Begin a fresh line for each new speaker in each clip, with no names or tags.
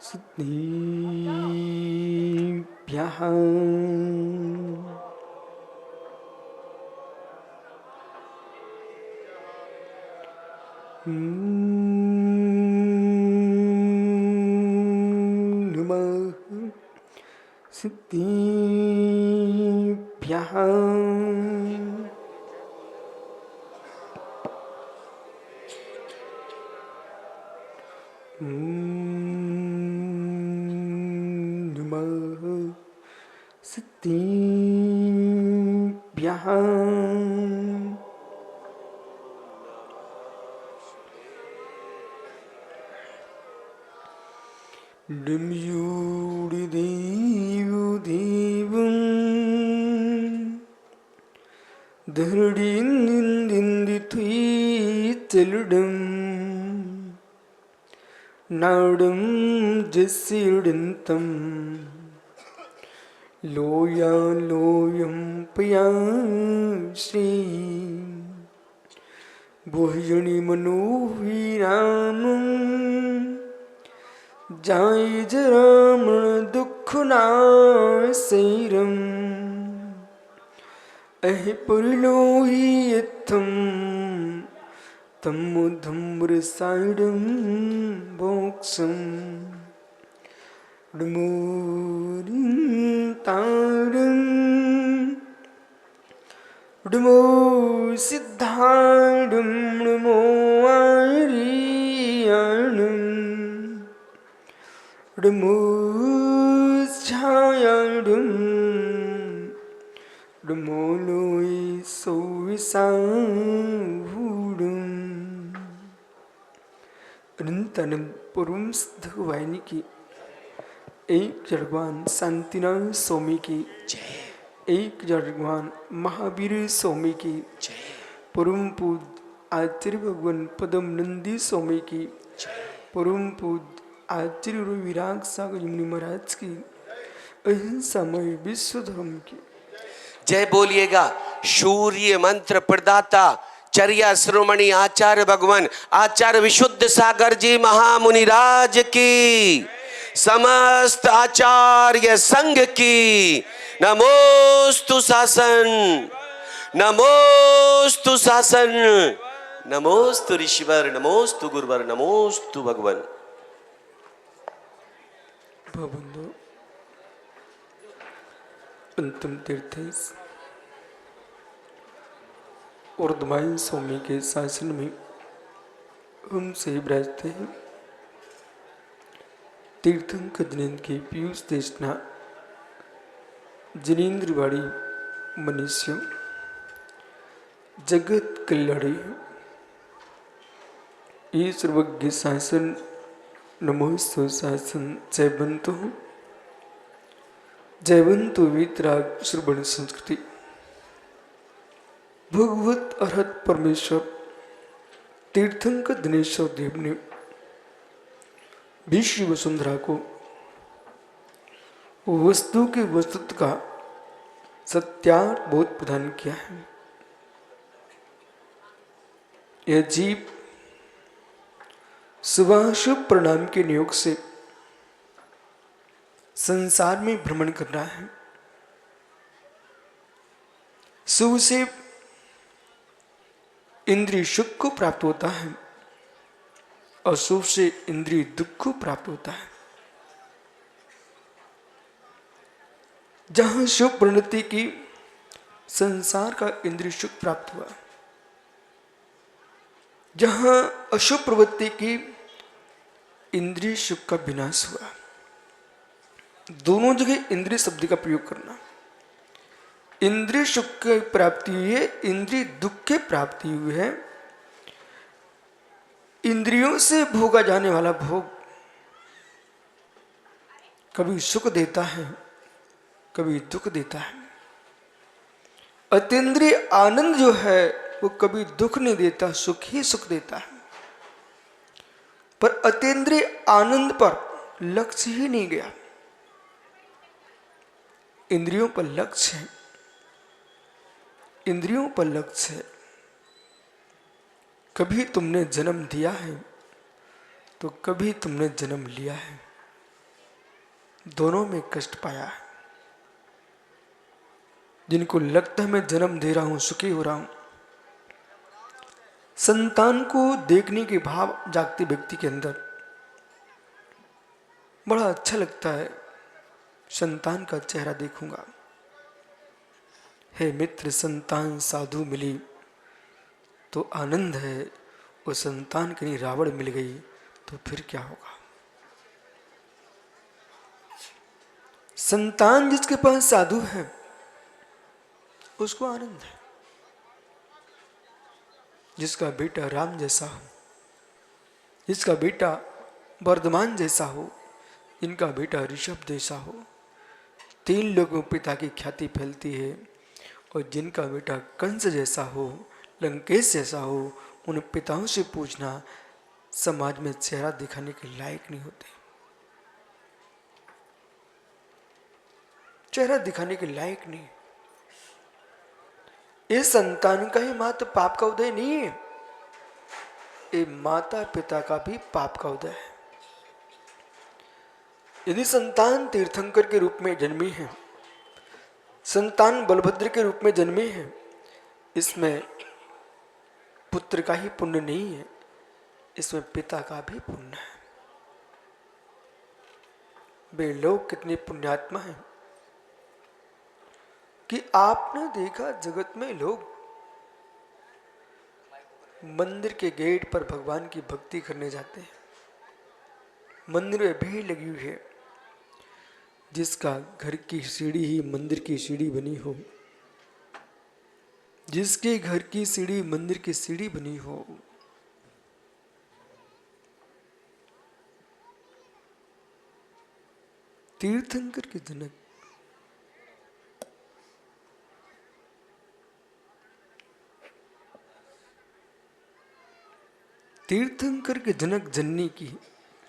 सिद्धिभ्यः नमः सिद्धिभ्यः नमः सिद्धिभ्यः Demyudidevudevam Dhardindindindithuiteludam Naudam Jasidintam Loya Loyam Payashri Bhojani Manohiramam Jai Jaramana Dukkhunasairam Ahi Purilohiyattam Tammudhambrasaidam Boksam Dumurintaram Dumu Siddhadam Dumu Ariyanam Dumuschayadum Dumoloi Sovisahudum अनंतनम पुरुम सिद्धवाहिनी की एक जड़वान शांतिनाथ स्वामी की जय। एक जड़वान महावीर स्वामी की जय। पुरुम पूज आचार्य भगवान पदम नंदी स्वामी की जय। पुरुम पूज आचार्य विराग सागर मुनि महाराज की अहिंसामय विश्व धर्म की
जय बोलिएगा। सूर्य मंत्र प्रदाता चर्या श्रोमणी आचार्य भगवान आचार्य विशुद्ध सागर जी महामुनिराज की समस्त आचार्य संघ की नमोस्तु शासन नमोस्तु शासन नमोस्तु ऋषिवर नमोस्तु गुरुवर नमोस्तु भगवान।
बंधु अंतिम तीर्थ और दमाई स्वामी के शासन में हम से विराजते हैं। तीर्थंकर जिनेन्द्र की पीयूष देशना जिनेन्द्रवाड़ी मनुष्य जगत कल्याणी ये सर्वज्ञ शासन नमोस्तु शासन जयवंतु वीतराग श्रवण संस्कृति भगवत अरहत परमेश्वर तीर्थंकर दिनेश्वर देव ने विश्व वसुंधरा को वस्तु के वस्तुत्व का सत्यार्थ बोध प्रदान किया है। यह जीव शुभाशुभ परिणाम के नियोग से संसार में भ्रमण कर रहा है। शुभ से इंद्रिय सुख को प्राप्त होता है, अशुभ से इंद्रिय दुख को प्राप्त होता है। जहां शुभ प्रवृत्ति की संसार का इंद्रिय सुख प्राप्त हुआ, जहां अशुभ प्रवृत्ति की इंद्रिय सुख का विनाश हुआ। दोनों जगह इंद्रिय शब्द का प्रयोग करना। इंद्रिय सुख की प्राप्ति हुई है, इंद्रिय दुख की प्राप्ति हुई है। इंद्रियों से भोगा जाने वाला भोग कभी सुख देता है, कभी दुख देता है। अतीन्द्रिय आनंद जो है वो कभी दुख नहीं देता, सुख ही सुख देता है। पर अतीन्द्रिय आनंद पर लक्ष्य ही नहीं गया। इंद्रियों पर लक्ष्य है, इंद्रियों पर लक्ष्य है। कभी तुमने जन्म दिया है तो कभी तुमने जन्म लिया है। दोनों में कष्ट पाया है। जिनको लगता है मैं जन्म दे रहा हूं, सुखी हो रहा हूं, संतान को देखने के भाव जागते व्यक्ति के अंदर बड़ा अच्छा लगता है, संतान का चेहरा देखूंगा। हे मित्र, संतान साधु मिली तो आनंद है, वो संतान कहीं रावण मिल गई तो फिर क्या होगा। संतान जिसके पास साधु है उसको आनंद है। जिसका बेटा राम जैसा हो, जिसका बेटा वर्धमान जैसा हो, इनका बेटा ऋषभ जैसा हो, 3 लोगों पिता की ख्याति फैलती है। और जिनका बेटा कंस जैसा हो, लंकेश जैसा हो, उन पिताओं से पूछना समाज में चेहरा दिखाने के लायक नहीं होते, चेहरा दिखाने के लायक नहीं। इस संतान का ही मात्र पाप का उदय नहीं है, ये माता पिता का भी पाप का उदय है। यदि संतान तीर्थंकर के रूप में जन्मी है, संतान बलभद्र के रूप में जन्मी है, इसमें पुत्र का ही पुण्य नहीं है, इसमें पिता का भी पुण्य है। वे लोग कितने पुण्यात्मा हैं कि आपने देखा जगत में लोग मंदिर के गेट पर भगवान की भक्ति करने जाते हैं, मंदिर में भीड़ लगी हुई है। जिसका घर की सीढ़ी ही मंदिर की सीढ़ी बनी हो, जिसके घर की सीढ़ी मंदिर की सीढ़ी बनी हो, तीर्थंकर के जनक तीर्थंकर के जनक जननी की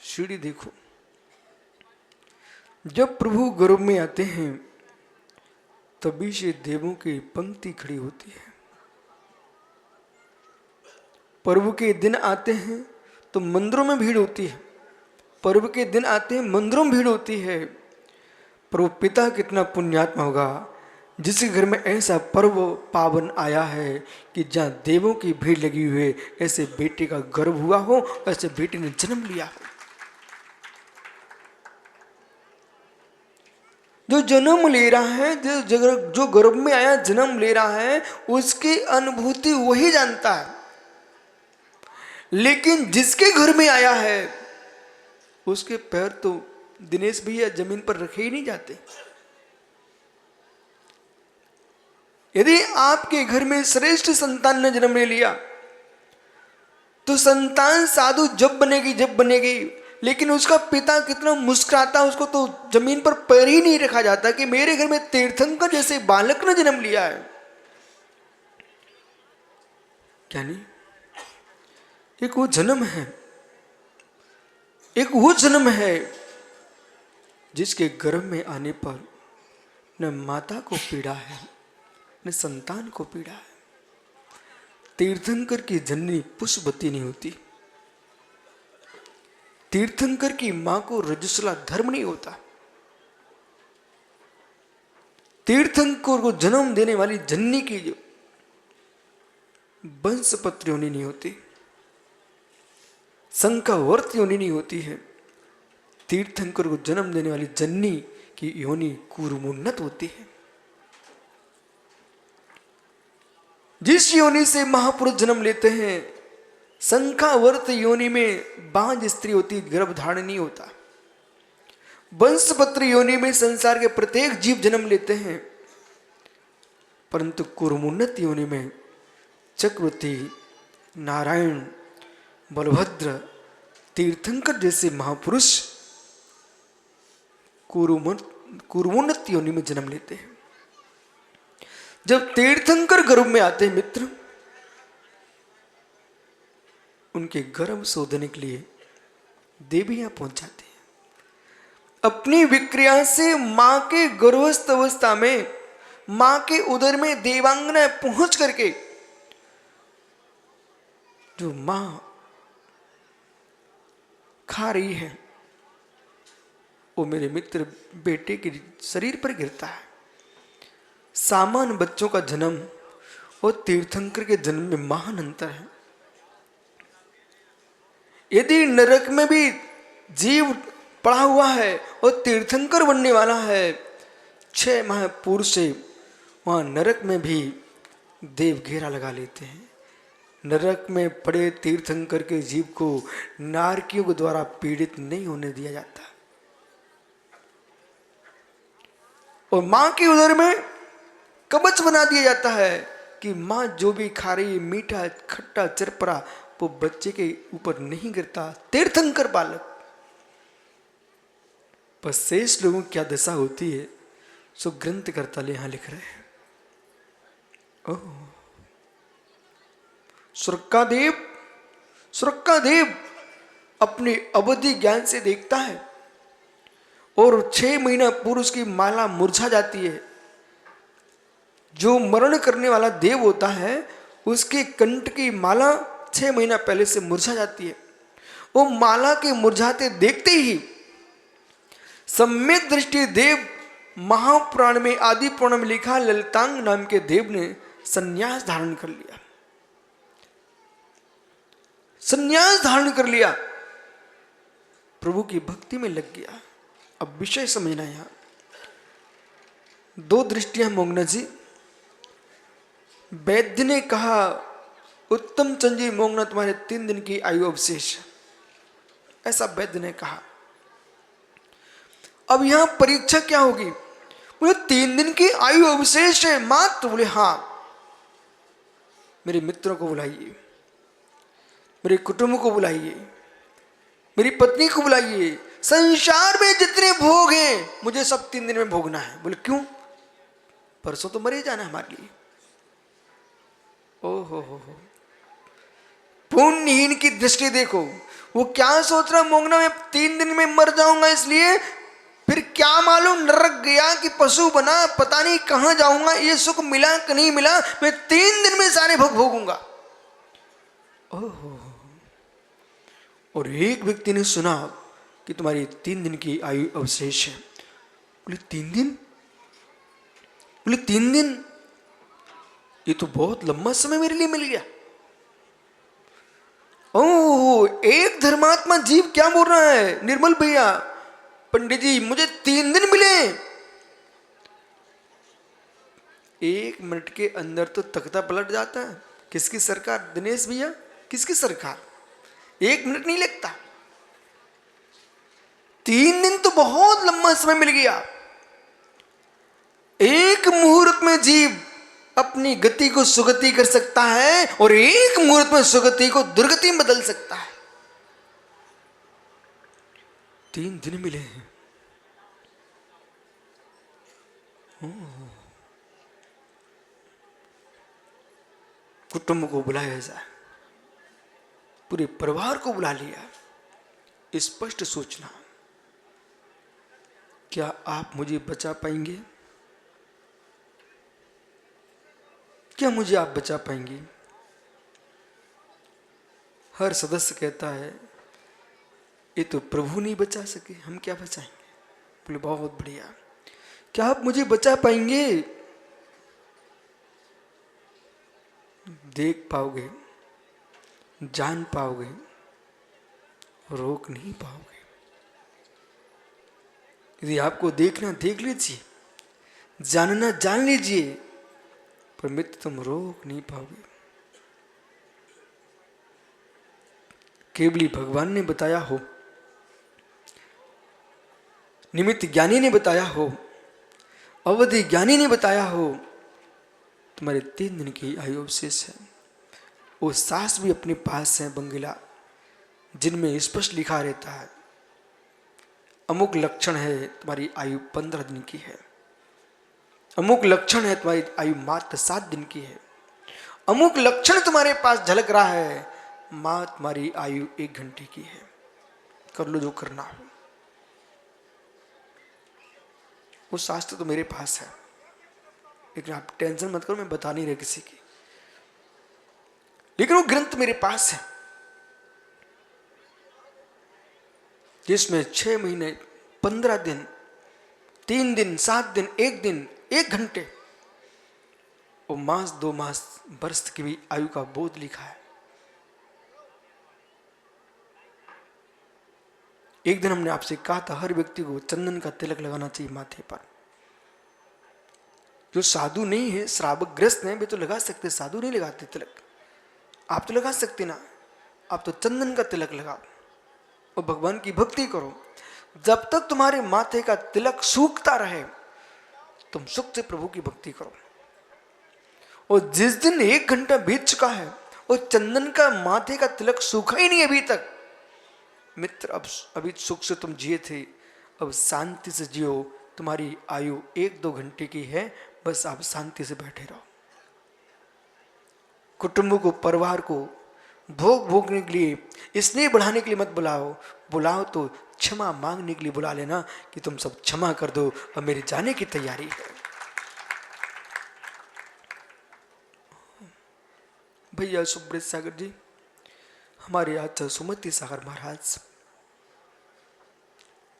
सीढ़ी देखो। जब प्रभु गर्भ में आते हैं तभी से देवों की पंक्ति खड़ी होती है। पर्व के दिन आते हैं तो मंदिरों में भीड़ होती है, पर्व के दिन आते हैं मंदिरों में भीड़ होती है। प्रभु पिता कितना पुण्यात्मा होगा जिसके घर में ऐसा पर्व पावन आया है कि जहाँ देवों की भीड़ लगी हुई है, ऐसे बेटे का गर्भ हुआ हो, ऐसे बेटे ने जन्म लिया हो। जो जन्म ले रहा है, जो गर्भ में आया जन्म ले रहा है, उसकी अनुभूति वही जानता है। लेकिन जिसके घर में आया है उसके पैर तो दिनेश भैया जमीन पर रखे ही नहीं जाते। यदि आपके घर में श्रेष्ठ संतान ने जन्म ले लिया तो संतान साधु जब बनेगी, लेकिन उसका पिता कितना मुस्कुराता, उसको तो जमीन पर पैर ही नहीं रखा जाता कि मेरे घर में तीर्थंकर जैसे बालक ने जन्म लिया है। क्या नहीं, एक वो जन्म है, एक वो जन्म है जिसके गर्भ में आने पर न माता को पीड़ा है न संतान को पीड़ा है। तीर्थंकर की जननी पुष्पवती नहीं होती, तीर्थंकर की मां को रजस्वला धर्म नहीं होता, तीर्थंकर को जन्म देने वाली जननी की जो वंशपत्र योनि नहीं होती, संकावर्त योनि नहीं होती है। तीर्थंकर को जन्म देने वाली जननी की योनि कूर्मोन्नत होती है। जिस योनि से महापुरुष जन्म लेते हैं, संखावर्त योनि में बांझ स्त्री होती, गर्भ धारण नहीं होता। वंशपत्र योनि में संसार के प्रत्येक जीव जन्म लेते हैं, परंतु कूर्मोन्नत योनि में चक्रवर्ती, नारायण, बलभद्र, तीर्थंकर जैसे महापुरुष कूर्मोन्नत योनि में जन्म लेते हैं। जब तीर्थंकर गर्भ में आते हैं मित्र, उनके गर्भ शोधने के लिए देवियां पहुंच जाती हैं। अपनी विक्रिया से मां के गर्भस्थ अवस्था में, मां के उदर में देवांगना पहुंच करके जो मां खा रही है, वो मेरे मित्र बेटे के शरीर पर गिरता है। सामान्य बच्चों का जन्म और तीर्थंकर के जन्म में महान अंतर है। यदि नरक में भी जीव पड़ा हुआ है और तीर्थंकर बनने वाला है 6 माह पूर्व से, वहां नरक में भी देव घेरा लगा लेते हैं। नरक में पड़े तीर्थंकर के जीव को नारकियों के द्वारा पीड़ित नहीं होने दिया जाता। और मां के उदर में कवच बना दिया जाता है कि मां जो भी खा रही है मीठा खट्टा चरपरा, वो बच्चे के ऊपर नहीं गिरता। तीर्थंकर बालक। पर शेष लोगों की क्या दशा होती है सो ग्रंथ करताल यहां लिख रहे हैं। ओह, स्वर्ग का देव अपने अवधि ज्ञान से देखता है और 6 महीना पूर्व उसकी माला मुरझा जाती है। जो मरण करने वाला देव होता है उसके कंठ की माला 6 महीना पहले से मुरझा जाती है। वो माला के मुरझाते देखते ही सम्यक दृष्टि देव, महापुराण में आदि पुराण में लिखा, ललितांग नाम के देव ने संन्यास धारण कर लिया। संन्यास धारण कर लिया, प्रभु की भक्ति में लग गया। अब विषय समझना। यहां 2 दृष्टियां मोंगना जी। वैद्य ने कहा उत्तम चंद जी मोंगना तुम्हारे 3 दिन की आयु अवशेष है, ऐसा वैद्य ने कहा। अब यहां परीक्षा क्या होगी? बोले 3 दिन की आयु अवशेष है मात्र। बोले हां। मेरे मित्रों को बुलाइए, मेरे कुटुंब को बुलाइए, मेरी पत्नी को बुलाइए, संसार में जितने भोग हैं मुझे सब 3 दिन में भोगना है। बोले क्यों? परसों तो मरे जाना हमारे लिए। ओहो हो, पुण्यहीन की दृष्टि देखो। वो क्या सोच रहा मोंगना, मैं 3 दिन में मर जाऊंगा, इसलिए फिर क्या मालूम नरक गया कि पशु बना, पता नहीं कहां जाऊंगा, ये सुख मिला कि नहीं मिला, मैं 3 दिन में सारे भोग भोगूंगा। ओहो। और एक व्यक्ति ने सुना कि तुम्हारी 3 दिन की आयु अवशेष है। बोले 3 दिन? बोले 3 दिन, ये तो बहुत लंबा समय मेरे लिए मिल गया। ओह, एक धर्मात्मा जीव क्या बोल रहा है? निर्मल भैया, पंडित जी, मुझे 3 दिन मिले। 1 मिनट के अंदर तो तख्ता पलट जाता है। किसकी सरकार? दिनेश भैया, किसकी सरकार? 1 मिनट नहीं लगता। 3 दिन तो बहुत लंबा समय मिल गया। एक मुहूर्त में जीव अपनी गति को सुगति कर सकता है और एक मुहूर्त में सुगति को दुर्गति में बदल सकता है। 3 दिन मिले हैं। कुटुंब को बुलाया जाए, पूरे परिवार को बुला लिया। स्पष्ट सोचना, क्या आप मुझे बचा पाएंगे? क्या मुझे आप बचा पाएंगे? हर सदस्य कहता है ये तो प्रभु नहीं बचा सके, हम क्या बचाएंगे। बोले बहुत बढ़िया, क्या आप मुझे बचा पाएंगे? देख पाओगे, जान पाओगे, रोक नहीं पाओगे। यदि आपको देखना देख लीजिए, जानना जान लीजिए, पर मित्र तुम रोक नहीं पाओगे। केवली भगवान ने बताया हो, निमित्त ज्ञानी ने बताया हो, अवधि ज्ञानी ने बताया हो, तुम्हारे 3 दिन की आयु अवशेष है। वो सास भी अपने पास है बंगिला, जिनमें स्पष्ट लिखा रहता है अमुक लक्षण है तुम्हारी आयु 15 दिन की है, अमुक लक्षण है तुम्हारी आयु मात्र 7 दिन की है, अमुक लक्षण तुम्हारे पास झलक रहा है, मां तुम्हारी आयु 1 घंटे की है। कर लो जो करना हो। वो शास्त्र तो मेरे पास है, लेकिन आप टेंशन मत करो, मैं बता नहीं रहा किसी की, लेकिन वो ग्रंथ मेरे पास है जिसमें 6 महीने 15 दिन, 3 दिन, 7 दिन, 1 दिन, 1 घंटे, वो मास 2 मास वर्ष की भी आयु का बोध लिखा है। एक दिन हमने आपसे कहा था हर व्यक्ति को चंदन का तिलक लगाना चाहिए माथे पर। जो साधु नहीं है, श्रावक ग्रस्त हैं, वे तो लगा सकते, साधु नहीं लगाते तिलक। आप तो लगा सकते ना, आप तो चंदन का तिलक लगाओ और भगवान की भक्ति करो। जब तक तुम्हारे माथे का तिलक सूखता रहे, तुम सुख से प्रभु की भक्ति करो। और जिस दिन 1 घंटा बीत चुका है और चंदन का माथे का तिलक सूखा ही नहीं अभी तक, मित्र, अब अभी सुख से तुम जिए थे, अब शांति से जियो। तुम्हारी आयु 1-2 घंटे की है, बस आप शांति से बैठे रहो। कुटुंब को, परिवार को भोग भोगने के लिए, स्नेह बढ़ाने के लिए मत बुलाओ। बुलाओ तो क्षमा मांगने के लिए बुला लेना कि तुम सब क्षमा कर दो, अब मेरे जाने की तैयारी है। भैया सुब्रत सागर जी, हमारे आचार्य सुमति सागर महाराज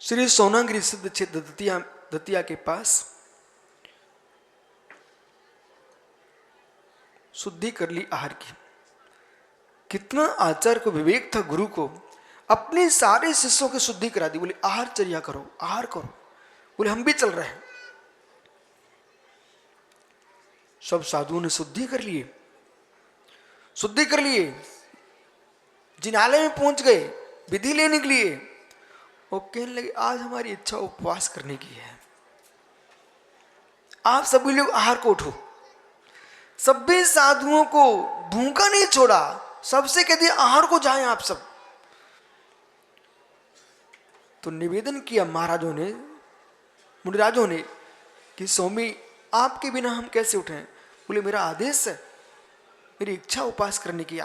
श्री सोनागिरी सिद्ध क्षेत्र दतिया के पास शुद्धि कर ली आहार की। कितना आचार्य को विवेक था, गुरु को, अपने सारे शिष्यों की शुद्धि करा दी। बोले आहार चर्या करो, आहार करो। बोले हम भी चल रहे हैं। सब साधुओं ने शुद्धि कर लिए, शुद्धि कर लिए, जिनालय में पहुंच गए विधि लेने के लिए। और कहने लगे आज हमारी इच्छा उपवास करने की है, आप सभी लोग आहार को उठो। सभी साधुओं को भूखा नहीं छोड़ा, सबसे कह दिया आहार को जाएं आप सब। तो निवेदन किया महाराजों ने, मुनिराजों ने कि स्वामी आपके बिना हम कैसे उठें। बोले मेरा आदेश है, मेरी इच्छा उपवास करने की।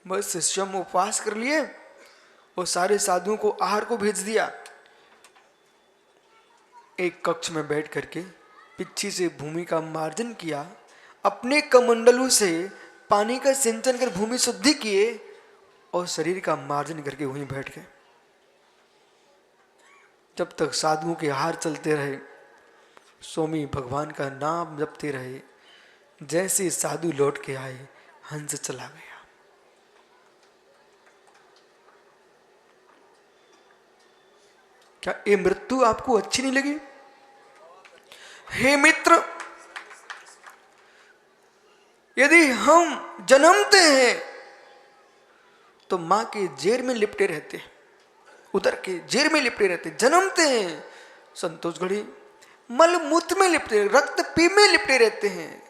बस शिष्यों उपवास कर लिए और सारे साधुओं को आहार को भेज दिया। एक कक्ष में बैठ करके पिच्छी से भूमि का मार्जन किया, अपने कमंडलों से पानी का सिंचन कर भूमि शुद्धि किए और शरीर का मार्जन करके वहीं बैठ गए। जब तक साधुओं के आहार चलते रहे, स्वामी भगवान का नाम जपते रहे। जैसे साधु लौट के आए, हंस चला गया। क्या ये मृत्यु आपको अच्छी नहीं लगी? हे मित्र, यदि हम जन्मते हैं तो मां के जेर में लिपटे रहते हैं, उदर के जेर में लिपटे रहते हैं। जन्मते हैं संतोष घड़ी मल मूत्र में लिपटे, रक्त पी में लिपटे रहते हैं।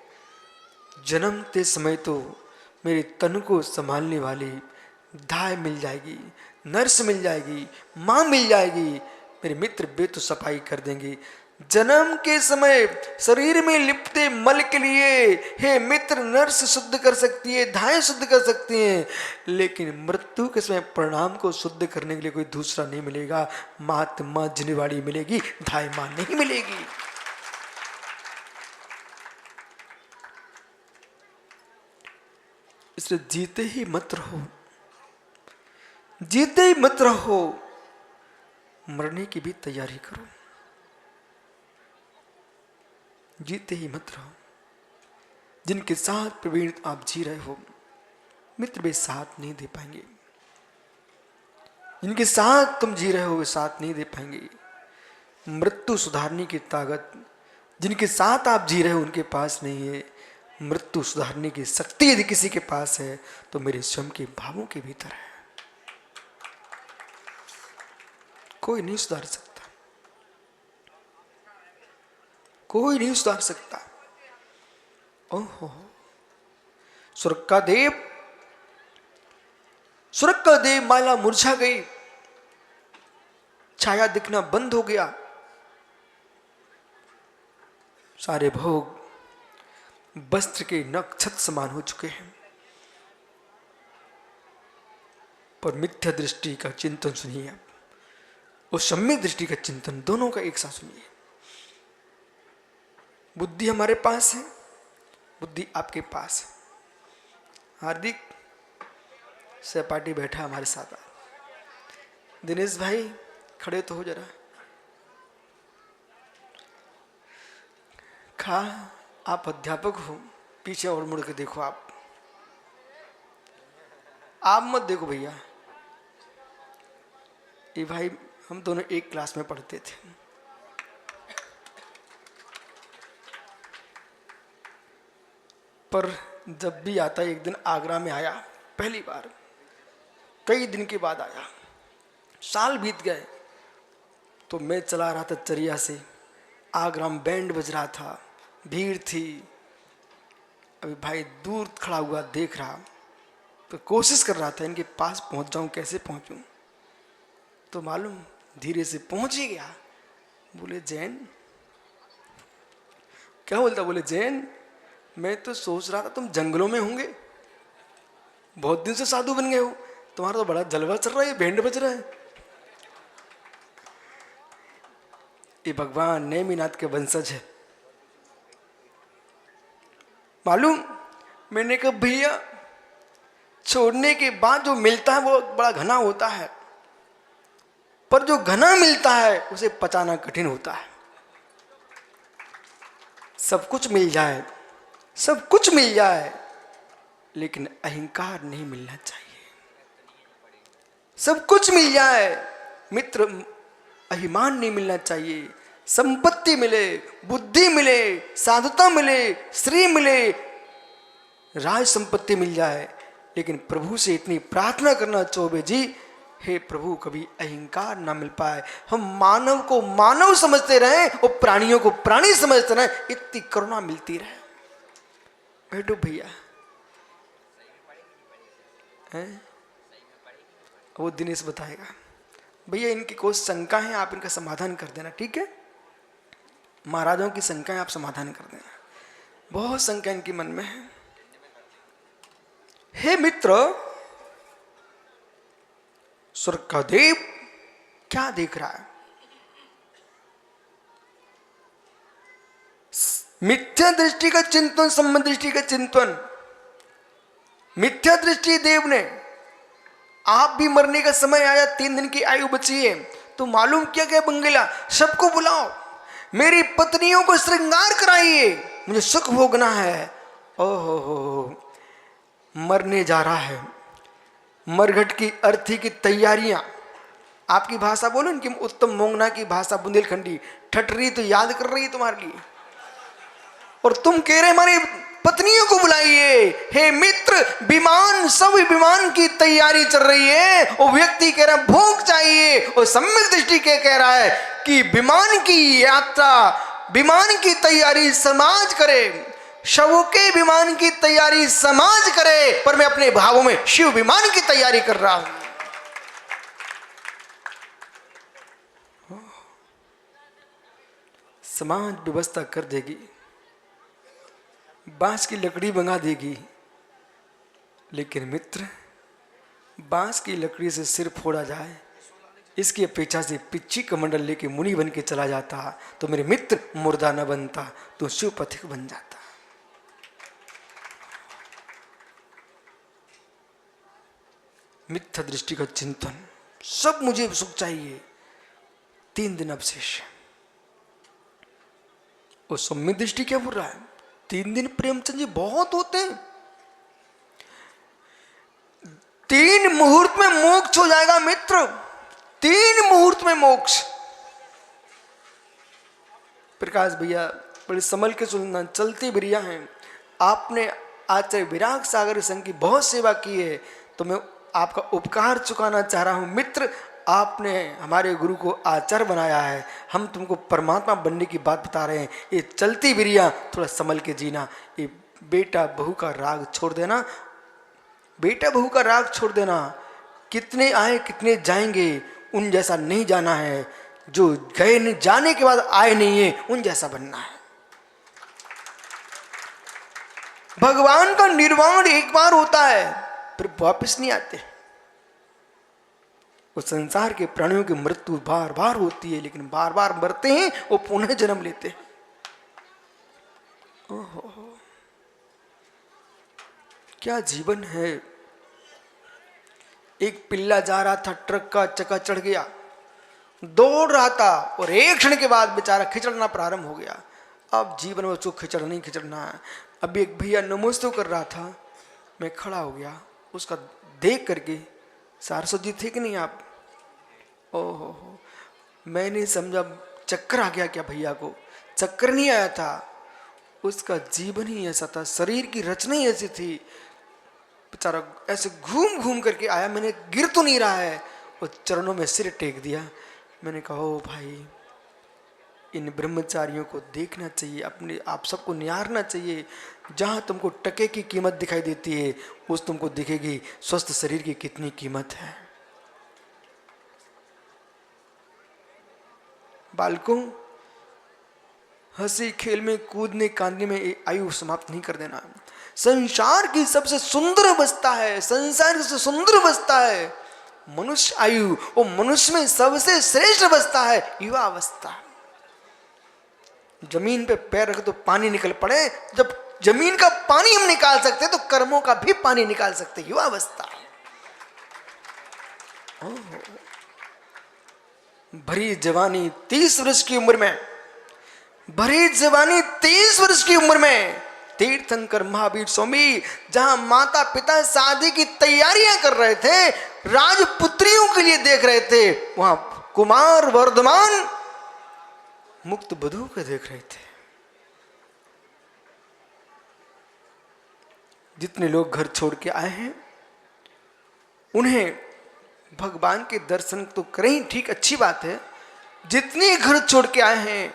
जन्मते समय तो मेरे तन को संभालने वाली दाय मिल जाएगी, नर्स मिल जाएगी, मां मिल जाएगी, मेरे मित्र वे तो सफाई कर देंगे। जन्म के समय शरीर में लिपटे मल के लिए हे मित्र नर्स शुद्ध कर सकती है, धाएं शुद्ध कर सकती हैं, लेकिन मृत्यु के समय प्रणाम को शुद्ध करने के लिए कोई दूसरा नहीं मिलेगा। मात मां जिनवाड़ी मिलेगी, धाय मां नहीं मिलेगी। इसलिए जीते ही मत रहो, जीते ही मत रहो, मरने की भी तैयारी करो। जीते ही मत रहो। जिनके साथ प्रवीण आप जी रहे हो, मित्र वे साथ नहीं दे पाएंगे। जिनके साथ तुम जी रहे हो वे साथ नहीं दे पाएंगे। मृत्यु सुधारने की ताकत जिनके साथ आप जी रहे हो उनके पास नहीं है। मृत्यु सुधारने की शक्ति यदि किसी के पास है तो मेरे स्वयं के भावों के भीतर है। कोई नहीं सुधार सकता, कोई नहीं सुधार सकता। ओहो, स्वर्ग का देव माला मुरझा गई, छाया दिखना बंद हो गया। सारे भोग वस्त्र के नक्षत्र समान हो चुके हैं। पर मिथ्या दृष्टि का चिंतन सुनिए आप, और सम्यक दृष्टि का चिंतन, दोनों का एक साथ सुनिए। बुद्धि हमारे पास है, बुद्धि आपके पास है। हार्दिक सहपाठी बैठा हमारे साथ। दिनेश भाई खड़े तो हो जरा। खा, आप अध्यापक हो, पीछे और मुड़ के देखो। आप मत देखो भैया। ये भाई हम दोनों एक क्लास में पढ़ते थे। पर जब भी आता, एक दिन आगरा में आया पहली बार, कई दिन के बाद आया, साल बीत गए, तो मैं चला रहा था चरिया से, आगरा में बैंड बज रहा था, भीड़ थी। अभी भाई दूर खड़ा हुआ देख रहा, तो कोशिश कर रहा था इनके पास पहुंच जाऊं, कैसे पहुंचूं। तो मालूम धीरे से पहुंच ही गया। बोले जैन, क्या बोलता? बोले जैन, मैं तो सोच रहा था तुम जंगलों में होंगे, बहुत दिन से साधु बन गए हो, तुम्हारा तो बड़ा जलवा चल रहा है, बैंड बज रहा है। ये भगवान नेमिनाथ के वंशज है। मालूम, मैंने कहा भैया, छोड़ने के बाद जो मिलता है वो बड़ा घना होता है, पर जो घना मिलता है उसे पचाना कठिन होता है। सब कुछ मिल जाए, सब कुछ मिल जाए, लेकिन अहंकार नहीं मिलना चाहिए। सब कुछ मिल जाए मित्र, अभिमान नहीं मिलना चाहिए। संपत्ति मिले, बुद्धि मिले, साधुता मिले, श्री मिले, राज संपत्ति मिल जाए, लेकिन प्रभु से इतनी प्रार्थना करना चौबे जी, हे प्रभु कभी अहंकार ना मिल पाए। हम मानव को मानव समझते रहे और प्राणियों को प्राणी समझते रहे, इतनी करुणा मिलती रहे। बैठो भैया, वो दिनेश बताएगा। भैया इनकी कोई शंका है, आप इनका समाधान कर देना, ठीक है? महाराजों की शंकाएं आप समाधान कर देना, बहुत शंका इनके मन में है। हे मित्र, स्वर्ग का देव क्या देख रहा है? मिथ्या दृष्टि का चिंतन, संबंध दृष्टि का चिंतन। मिथ्या दृष्टि देव ने, आप भी मरने का समय आया, 3 दिन की आयु बची है, तो मालूम क्या क्या बंगला, सबको बुलाओ, मेरी पत्नियों को श्रृंगार कराइए, मुझे सुख भोगना है। ओहो, मरने जा रहा है, मरघट की अर्थी की तैयारियां। आपकी भाषा बोलो, इनकी उत्तम मोंगना की भाषा बुंदेलखंडी, ठटरी तो याद कर रही है तुम्हारे लिए, और तुम कह रहे हमारी पत्नियों को बुलाइए। हे मित्र, विमान, सब विमान की तैयारी चल रही है, और व्यक्ति कह रहा है भोग चाहिए, और सम्यक दृष्टि के कह रहा है कि विमान की यात्रा, विमान की तैयारी समाज करे, शवों के विमान की तैयारी समाज करे, पर मैं अपने भावों में शिव विमान की तैयारी कर रहा हूं। समाज व्यवस्था कर देगी, बांस की लकड़ी मंगा देगी, लेकिन मित्र, बांस की लकड़ी से सिर फोड़ा जाए, इसकी अपेक्षा से पिच्ची कमंडल लेके मुनि बन के चला जाता, तो मेरे मित्र मुर्दा न बनता, तो शिव पथिक बन जाता। मिथ्या दृष्टि का चिंतन, सब मुझे सुख चाहिए, 3 दिन अवशेष। और सम्यक दृष्टि क्या बोल रहा है? 3 दिन प्रेमचंद जी बहुत होते हैं, 3 मुहूर्त में मोक्ष हो जाएगा मित्र, 3 मुहूर्त में मोक्ष। प्रकाश भैया बड़े संभल के सुनना, चलती बिरिया हैं। आपने आचार्य विराग सागर संघ की बहुत सेवा की है, तो मैं आपका उपकार चुकाना चाह रहा हूं मित्र। आपने हमारे गुरु को आचार्य बनाया है, हम तुमको परमात्मा बनने की बात बता रहे हैं। ये चलती बिरिया थोड़ा संभल के जीना। ये बेटा बहू का राग छोड़ देना, बेटा बहू का राग छोड़ देना। कितने आए कितने जाएंगे, उन जैसा नहीं जाना है। जो गए नहीं, जाने के बाद आए नहीं है, उन जैसा बनना है। भगवान का निर्वाण एक बार होता है, फिर वापस नहीं आते। उस संसार के प्राणियों की मृत्यु बार बार होती है, लेकिन बार बार मरते हैं, वो पुनः जन्म लेते हैं। ओहो, क्या जीवन है। एक पिल्ला जा रहा था, ट्रक का चक्का चढ़ गया, दौड़ रहा था और एक क्षण के बाद बेचारा खिचड़ना प्रारंभ हो गया। अब जीवन में उसको खिचड़ना ही खिचड़ना है। अभी एक भैया नमस्ते कर रहा था, मैं खड़ा हो गया उसका देख करके, सारस्वत जी थे कि नहीं आप? ओहो, मैंने समझा चक्कर आ गया क्या भैया को। चक्कर नहीं आया था, उसका जीवन ही ऐसा था, शरीर की रचना ही ऐसी थी। बेचारा ऐसे घूम घूम करके आया, मैंने गिर तो नहीं रहा है, और चरणों में सिर टेक दिया। मैंने कहा ओ भाई, इन ब्रह्मचारियों को देखना चाहिए, अपने आप सबको निहारना चाहिए। जहां तुमको टके की कीमत दिखाई देती है, उस तुमको दिखेगी स्वस्थ शरीर की कितनी कीमत है। बालकों, हंसी खेल में कूदने कांदने में आयु समाप्त नहीं कर देना। संसार की सबसे सुंदर अवस्था है, संसार की सबसे सुंदर अवस्था है मनुष्य आयु, और मनुष्य में सबसे श्रेष्ठ अवस्था है युवा अवस्था। जमीन पे पैर रख तो पानी निकल पड़े, जब जमीन का पानी हम निकाल सकते तो कर्मों का भी पानी निकाल सकते, युवा अवस्था। भरी जवानी 30 वर्ष की उम्र में, भरी जवानी 30 वर्ष की उम्र में तीर्थंकर महावीर स्वामी जहां माता पिता शादी की तैयारियां कर रहे थे, राजपुत्रियों के लिए देख रहे थे, वहां कुमार वर्धमान मुक्त वधू को देख रहे थे। जितने लोग घर छोड़ के आए हैं उन्हें भगवान के दर्शन तो करें ही, ठीक, अच्छी बात है। जितने घर छोड़ के आए हैं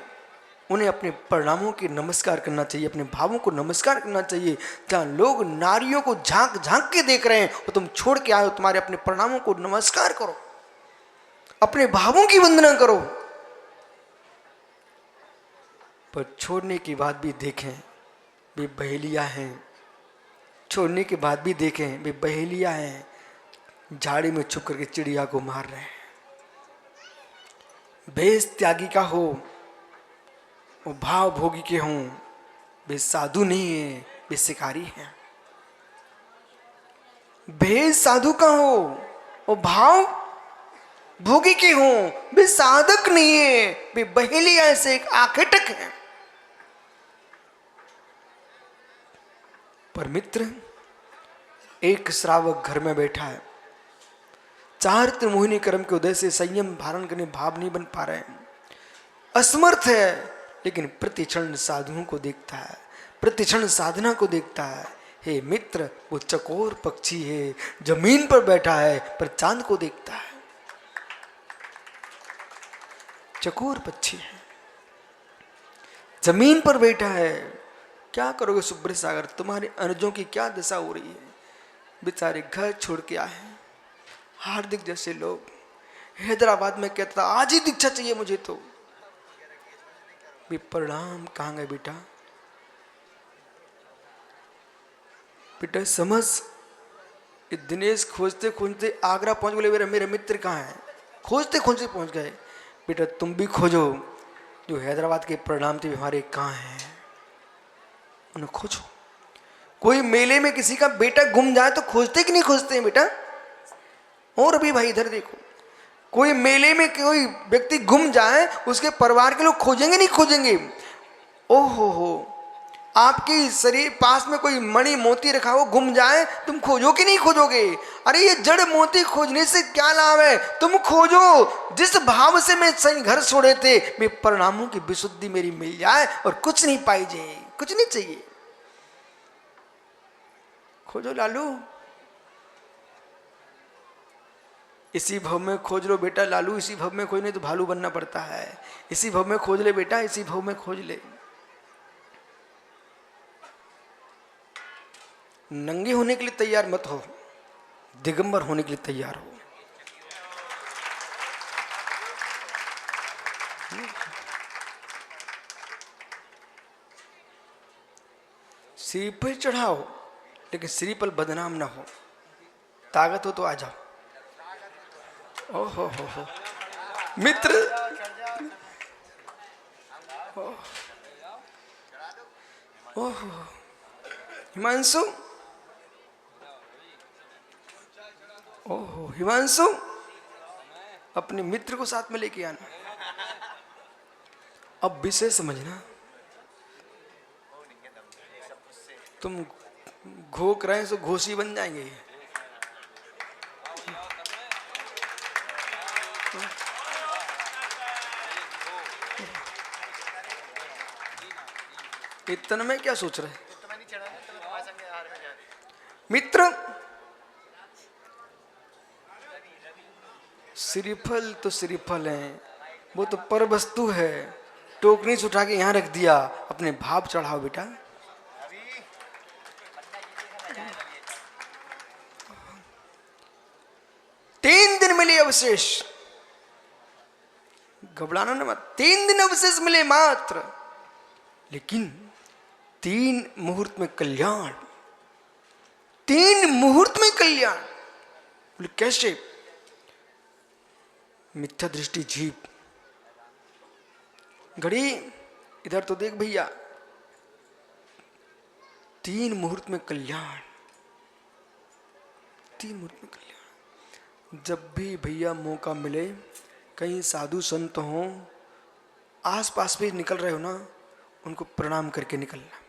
उन्हें अपने परिणामों की नमस्कार करना चाहिए, अपने भावों को नमस्कार करना चाहिए। जहां लोग नारियों को झांक झांक के देख रहे हैं और तुम छोड़ के आए हो, तुम्हारे अपने परिणामों को नमस्कार करो, अपने भावों की वंदना करो। पर छोड़ने के बाद भी देखें वे बहेलियां हैं, छोड़ने के बाद भी देखें वे बहेलियां हैं, झाड़ी में छुप करके चिड़िया को मार रहे हैं। भेष त्यागी का हो वो भाव भोगी के हों, वे साधु नहीं है, वे शिकारी हैं। भेष साधु का हो वो भाव भोगी के हों, वे साधक नहीं है, वे बहेलिया से एक आखेटक है। पर मित्र, एक श्रावक घर में बैठा है, 4 त्रिमोहिनी कर्म के उदय से संयम धारण करने भाव नहीं बन पा रहे हैं, असमर्थ है, लेकिन प्रतिक्षण साधुओं को देखता है, प्रतिक्षण साधना को देखता है। हे मित्र, वो चकोर पक्षी है, जमीन पर बैठा है पर चांद को देखता है। चकोर पक्षी है, जमीन पर बैठा है। क्या करोगे सुब्रत सागर, तुम्हारे अनुजों की क्या दशा हो रही है। बेचारे घर छोड़ के आए हैं, हार्दिक जैसे लोग हैदराबाद में कहता आज ही दीक्षा चाहिए मुझे, तो भी परिणाम कहाँ गए बेटा। बेटा समझ, दिनेश खोजते खोजते आगरा पहुंच गए, मेरे मित्र कहाँ हैं, खोजते खोजते पहुंच गए। बेटा तुम भी खोजो, जो हैदराबाद के परिणाम थे हमारे कहाँ हैं, उन्हें खोजो। कोई मेले में किसी का बेटा गुम जाए तो खोजते कि नहीं खोजते हैं बेटा। और अभी भाई इधर देखो, कोई मेले में कोई व्यक्ति गुम जाए, उसके परिवार के लोग खोजेंगे नहीं खोजेंगे। ओहो, आपके शरीर पास में कोई मणि मोती रखा हो गुम जाए, तुम खोजो कि नहीं खोजोगे। अरे ये जड़ मोती खोजने से क्या लाभ है, तुम खोजो। जिस भाव से मैं सही घर छोड़े थे, मैं परिणामों की विशुद्धि मेरी मिल जाए और कुछ नहीं पाई जाए, कुछ नहीं चाहिए। खोजो लालू, इसी भव में खोज लो बेटा लालू, इसी भव में खोज, नहीं तो भालू बनना पड़ता है। इसी भव में खोज ले बेटा, इसी भव में खोज ले। नंगे होने के लिए तैयार मत हो, दिगंबर होने के लिए तैयार हो। सिर पर चढ़ाओ, लेकिन श्री पर बदनाम ना हो। ताकत हो तो आ जाओ। ओहो हो मित्र, ओहो हिमांशु, ओहो हिमांशु, अपने मित्र को साथ में लेके आना। अब विषय समझना, तुम घोक रहे तो घोसी बन जाएंगे। इतने में क्या सोच रहे मित्र? श्रीफल तो श्रीफल है, वो तो पर वस्तु है। टोकरी से उठा के यहाँ रख दिया, अपने भाव चढ़ाओ बेटा। तीन दिन मिले अवशेष, घबराना न मत। 3 दिन अवशेष मिले मात्र, लेकिन 3 मुहूर्त में कल्याण। 3 मुहूर्त में कल्याण। बोले कैसे? मिथ्या दृष्टि जीव, घड़ी इधर तो देख भैया। 3 मुहूर्त में कल्याण। 3 मुहूर्त में कल्याण। जब भी भैया मौका मिले, कहीं साधु संत हो, आसपास भी निकल रहे हो ना, उनको प्रणाम करके निकलना।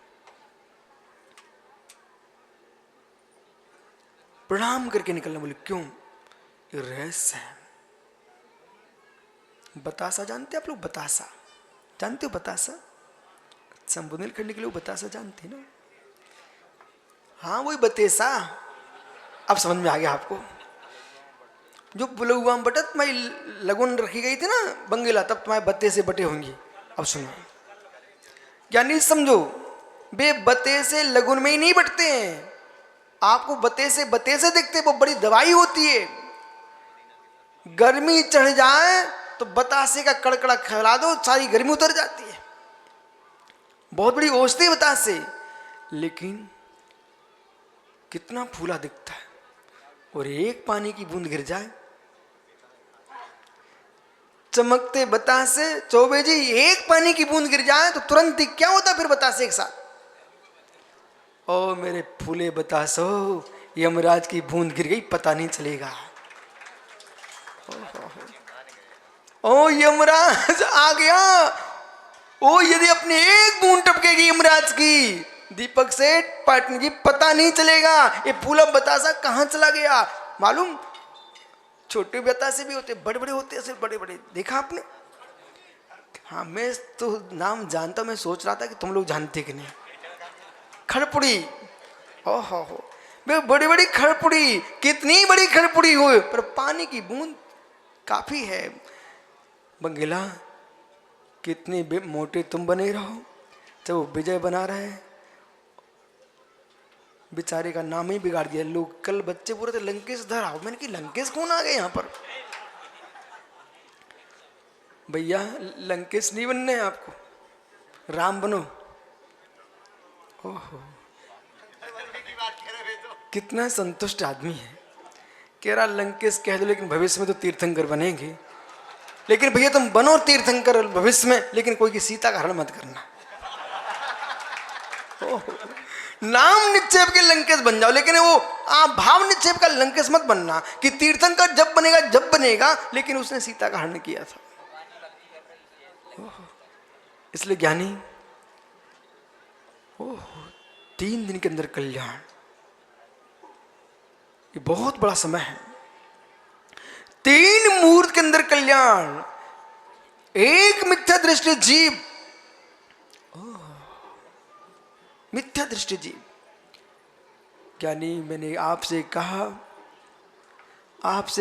प्रणाम करके निकलना। बोले क्यों? ये रहस्य है। बतासा जानते आप लोग? बतासा जानते हो? बतासा संबोधन करने के लिए बतासा जानते ना? हाँ वही बतेसा। अब समझ में आ गया आपको। जो बुलुआ बटत मैं लगन रखी गई थी ना बंगेला, तब तुम्हारे बत्ते से बटे होंगी। अब सुनो, यानी समझो, बे बते से लगुन में ही नहीं बटते हैं। आपको बते से दिखते, वो बड़ी दवाई होती है। गर्मी चढ़ जाए तो बतासे का कड़कड़ा खिला दो, सारी गर्मी उतर जाती है। बहुत बड़ी औषधि बतासे। लेकिन कितना फूला दिखता है, और एक पानी की बूंद गिर जाए, चमकते बतासे चौबे जी, एक पानी की बूंद गिर जाए तो तुरंत ही क्या होता फिर बतासे के साथ? ओ मेरे फूले बतासो, यमराज की बूंद गिर गई, पता नहीं चलेगा। ओ यमराज आ गया। ओ यदि अपनी एक बूंद टपकेगी यमराज की, दीपक सेठ पाटनी जी, पता नहीं चलेगा ये फूला बतासा कहां चला गया। मालूम, छोटे बतासे भी होते, बड़े बड़े होते, ऐसे बड़े बड़े, देखा आपने? हाँ मैं तो नाम जानता, मैं सोच रहा था कि तुम लोग जानते कि नहीं। खड़पुड़ी, ओहो हो, बड़ी बड़ी खड़पुड़ी, कितनी बड़ी खड़पुड़ी हो, पर पानी की बूंद काफी है। बंगेला, कितने मोटे तुम बने रहो, जब वो विजय बना रहे, बेचारे का नाम ही बिगाड़ दिया। लोग कल बच्चे पूरे थे लंकेश धर आओ, मैंने कि लंकेश कौन आ गए यहाँ पर? भैया लंकेश नहीं बनने हैं आपको, राम बनो। ओहो, कितना संतुष्ट आदमी है। कह रहा लंकेश कह दो, लेकिन भविष्य में तो तीर्थंकर बनेंगे। लेकिन भैया तुम बनो तीर्थंकर भविष्य में, लेकिन कोई की सीता का हरण मत करना। ओहो, नाम निक्षेप के लंकेश बन जाओ, लेकिन वो आप भाव निक्षेप का लंकेश मत बनना कि तीर्थंकर जब बनेगा, लेकिन उसने सीता का हरण किया था। इसलिए ज्ञानी, ओहो, 3 दिन के अंदर कल्याण, ये बहुत बड़ा समय है। 3 मुहूर्त के अंदर कल्याण। एक मिथ्या दृष्टि जीव, मिथ्या दृष्टि जीव। ज्ञानी, मैंने आपसे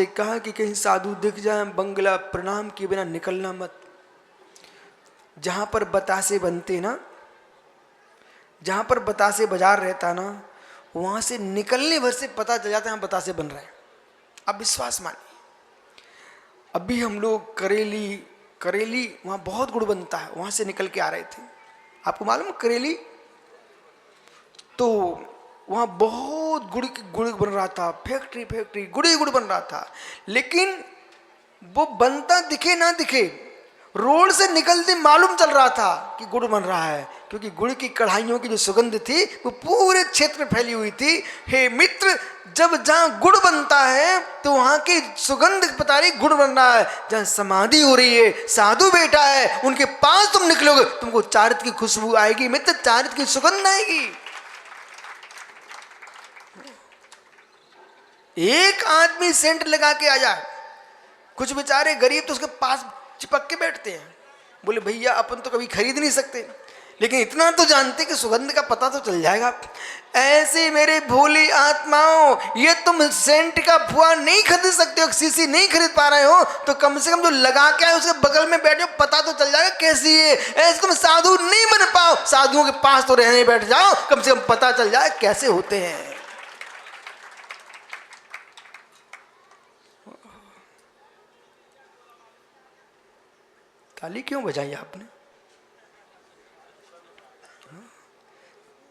कहा कि कहीं साधु दिख जाए, बंगला प्रणाम किए बिना निकलना मत। जहां पर बतासे बनते ना, जहां पर बतासे बाजार रहता ना, वहां से निकलने भर से पता चल जाता है बतासे बन रहे हैं। अब विश्वास मानिए, अभी हम लोग करेली वहां बहुत गुड़ बनता है, वहां से निकल के आ रहे थे। आपको मालूम करेली? तो वहां बहुत गुड़ बन रहा था, फैक्ट्री गुड़ बन रहा था। लेकिन वो बनता दिखे ना दिखे,
रोड से निकलते मालूम चल रहा था कि गुड़ बन रहा है, क्योंकि गुड़ की कढ़ाइयों की जो सुगंध थी वो पूरे क्षेत्र में फैली हुई थी। हे मित्र, जब जहां गुड़ बनता है तो वहां की सुगंध पता रही गुड़ बन रहा है। जहां समाधि हो रही है, साधु बैठा है, उनके पास तुम निकलोगे, तुमको चारित्र की खुशबू आएगी मित्र, चारित्र की सुगंध आएगी। एक आदमी सेंट लगा के आ जाए, कुछ बेचारे गरीब तो उसके पास चिपक के बैठते हैं, बोले भैया अपन तो कभी खरीद नहीं सकते, लेकिन इतना तो जानते कि सुगंध का पता तो चल जाएगा। ऐसे मेरे भोली आत्माओं, ये तुम सेंट का फुआ नहीं खरीद सकते हो, सीसी नहीं खरीद पा रहे हो, तो कम से कम जो लगा के आए उसके बगल में बैठे पता तो चल जाएगा कैसी है। ऐसे तुम साधु नहीं बन पाओ, साधुओं के पास तो रहने बैठ जाओ, कम से कम पता चल जाए कैसे होते हैं। ताली क्यों बजाई आपने?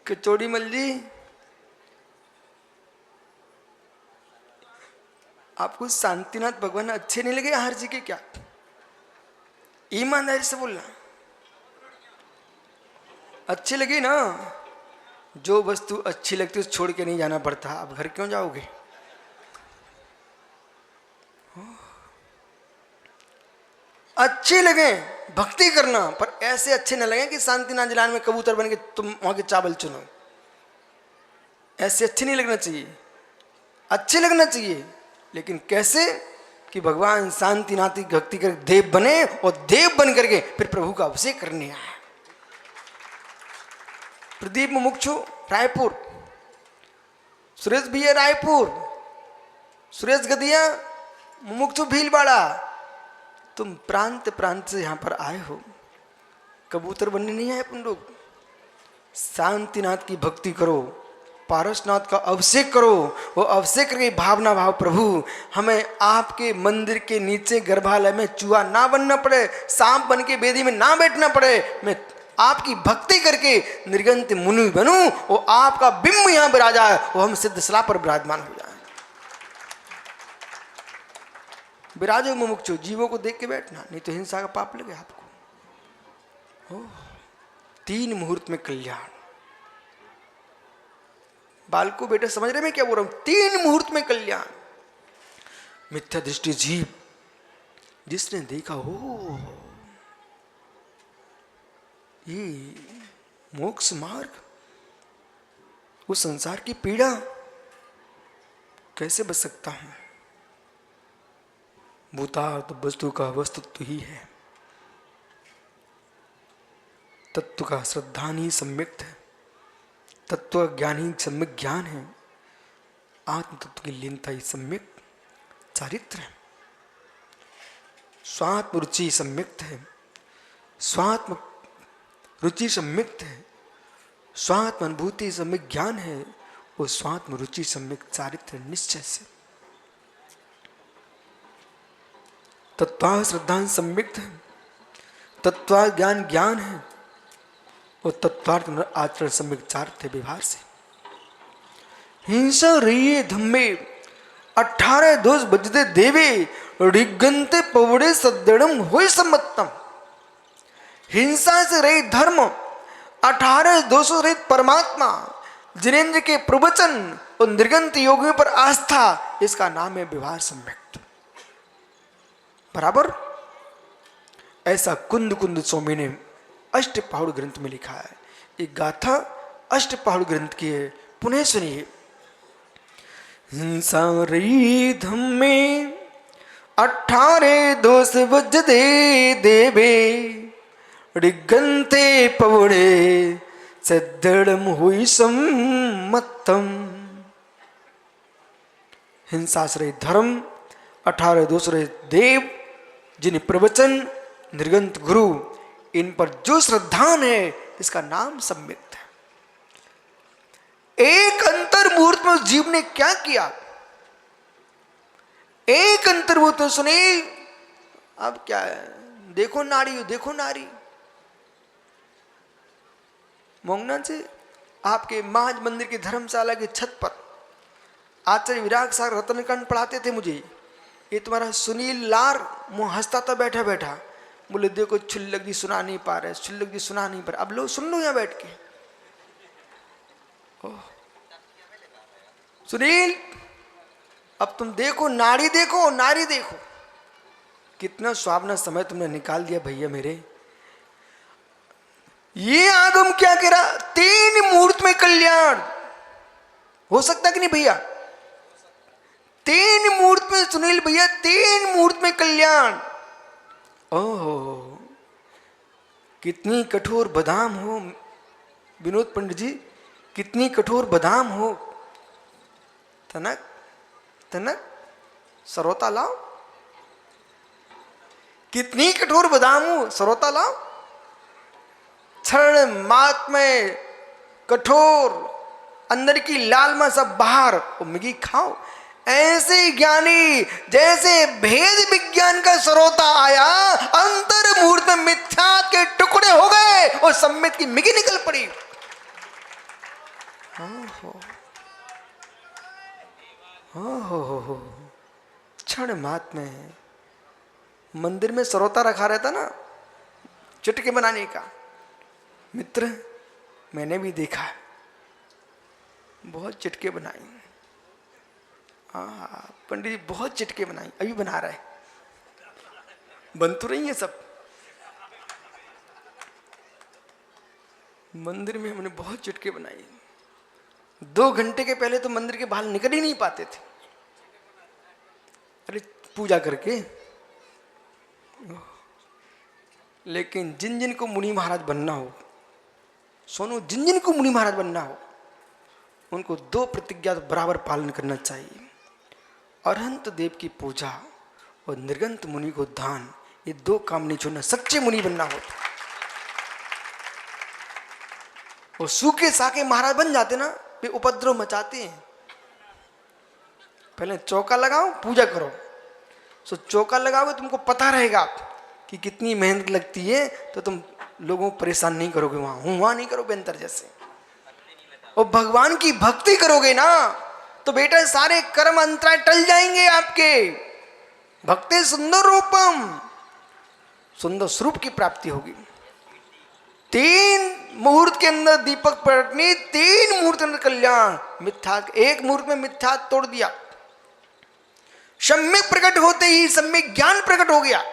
कचौड़ी मल जी, आपको शांतिनाथ भगवान अच्छे नहीं लगे हर जी के क्या? ईमानदारी से बोलना, अच्छे लगे ना? जो वस्तु अच्छी लगती है उस छोड़ के नहीं जाना पड़ता। आप घर क्यों जाओगे? अच्छे लगे भक्ति करना, पर ऐसे अच्छे न लगे कि शांतिनाथ जिलान में कबूतर बन के तुम वहां के चावल चुनो। ऐसे अच्छे नहीं लगना चाहिए, अच्छे लगना चाहिए, लेकिन कैसे कि भगवान शांतिनाथ की भक्ति कर देव बने, और देव बन करके फिर प्रभु का अभिषेक करने आए। प्रदीप मुमुक्षु रायपुर, सुरेश भैया रायपुर, सुरेश गदिया मुमुक्षु भीलवाड़ा, तुम प्रांत प्रांत से यहां पर आए हो, कबूतर बनने नहीं आए अपन लोग। शांतिनाथ की भक्ति करो, पारसनाथ का अभिषेक करो, वो अभिषेक करके भावना भाव प्रभु हमें आपके मंदिर के नीचे गर्भालय में चूहा ना बनना पड़े, सांप बन के वेदी में ना बैठना पड़े, मैं आपकी भक्ति करके निर्गंत मुनि बनूं, वो आपका बिंब यहां विराजा है, वो हम सिद्धशिला पर विराजमान हो जाए। विराजो मुमुक्षु, जीवों को देख के बैठना, नहीं तो हिंसा का पाप लगे आपको। 3 मुहूर्त में कल्याण। बालको बेटे समझ रहे मैं क्या बोल रहा हूं? 3 मुहूर्त में कल्याण। मिथ्या दृष्टि जीव जिसने देखा हो ये मोक्ष मार्ग, वो संसार की पीड़ा कैसे बच सकता हूं? भूतार्थ वस्तु का वस्तुत्व ही है, तत्व का श्रद्धानी सम्यक्त है, तत्व ज्ञानी सम्यक ज्ञान है, आत्म तत्व की लीनता ही सम्यक चारित्र है, स्वात्म रुचि सम्यक्त है, स्वात्म रुचि सम्यक्त है, स्वात्म अनुभूति सम्यक ज्ञान है, और स्वात्म रुचि सम्यक चारित्र निश्चय से। तत्वा श्रद्धा सम्यक्त है, तत्वा ज्ञान ज्ञान है, और तत्वार्थ आचरण सम्यक चारित्र व्यवहार से। हिंसा रही धम्मे 18 दोष बजते देवे, ऋगंते पवड़े सद्दड़म होय सम्मतम। हिंसा से रहित धर्म, 18 दोषों रहित परमात्मा, जिनेन्द्र के प्रवचन और निर्गंत योगियों पर आस्था, इसका नाम है व्यवहार सम्यक। बराबर ऐसा कुंद कुंद स्वामी ने अष्टपहाड़ ग्रंथ में लिखा है। एक गाथा अष्टपहाड़ ग्रंथ की है, पुनः सुनिए। हिंसा रही धम्मे 18 दोष बजते देवे, ऋगंते पवड़े सद्दड़म हुई सम्मतम। हिंसाश्रय धर्म, 18 दोष रहित देव, जिन्हें प्रवचन निर्गंत गुरु, इन पर जो श्रद्धान है इसका नाम सम्यक्त है। एक अंतर मुहूर्त में उस जीव ने क्या किया? एक अंतर मुहूर्त में सुने, अब क्या है, देखो नारी, देखो नारी। मोंगना से आपके महाज मंदिर की धर्मशाला की छत पर आचार्य विराग सागर रत्नकांड पढ़ाते थे मुझे। ये तुम्हारा सुनील लार मुंह हंसता था बैठा बैठा, बोले देखो छुल्लक जी सुना नहीं पा रहे, छुल्लक जी सुना नहीं पा रहे। अब लो सुन लो यहाँ बैठ के। ओह सुनील, अब तुम देखो, नारी देखो, नारी देखो, कितना सुहावना समय तुमने निकाल दिया भैया मेरे। ये आगम क्या कह रहा, 3 मुहूर्त में कल्याण हो सकता कि नहीं भैया? 3 मुहूर्त में सुनील भैया, 3 मुहूर्त में कल्याण। ओहो कितनी कठोर बादाम हो विनोद पंडित जी, कितनी कठोर बादाम हो। तनक तनक सरोता लाओ, कितनी कठोर बादाम हो, सरोता लाओ। क्षण मात्र में कठोर, अंदर की लालमा सब बाहर, और मिगी खाओ। ऐसे ज्ञानी जैसे भेद विज्ञान का सरोता आया, अंतर मुहूर्त में मिथ्या के टुकड़े हो गए और सम्मित की मिगी निकल पड़ी। हो क्षण मात्र में मंदिर में सरोता रखा रहता ना चुटके बनाने का। मित्र मैंने भी देखा, बहुत चिटके बनाई। हाँ पंडित जी बहुत चिटके बनाई, अभी बना रहा है, बन तो रही है सब। मंदिर में हमने बहुत चिटके बनाई। 2 घंटे के पहले तो मंदिर के बाहर निकल ही नहीं पाते थे, अरे पूजा करके। लेकिन जिन जिन को मुनि महाराज बनना हो, सोनू, जिन जिन को मुनि महाराज बनना हो, उनको 2 प्रतिज्ञा तो बराबर पालन करना चाहिए। अरहंत देव की पूजा और निर्गंत मुनि को दान, ये 2 काम नहीं छोड़ना, सच्चे मुनि बनना हो। और सूखे साके महाराज बन जाते ना, वे उपद्रव मचाते हैं। पहले चौका लगाओ, पूजा करो। सो चौका लगाओगे तुमको पता रहेगा कि कितनी मेहनत लगती है, तो तुम लोगों को परेशान नहीं करोगे, वहां नहीं करोगे अंतर जैसे। और भगवान की भक्ति करोगे ना, तो बेटा सारे कर्म अंतराय टल जाएंगे आपके। भक्ति सुंदर रूपम, सुंदर स्वरूप की प्राप्ति होगी। 3 मुहूर्त के अंदर दीपक प्रकटनी, 3 मुहूर्त के अंदर कल्याण। मिथ्या 1 मुहूर्त में मिथ्या तोड़ दिया, सम्यक प्रकट होते ही सम्यक ज्ञान प्रकट हो गया।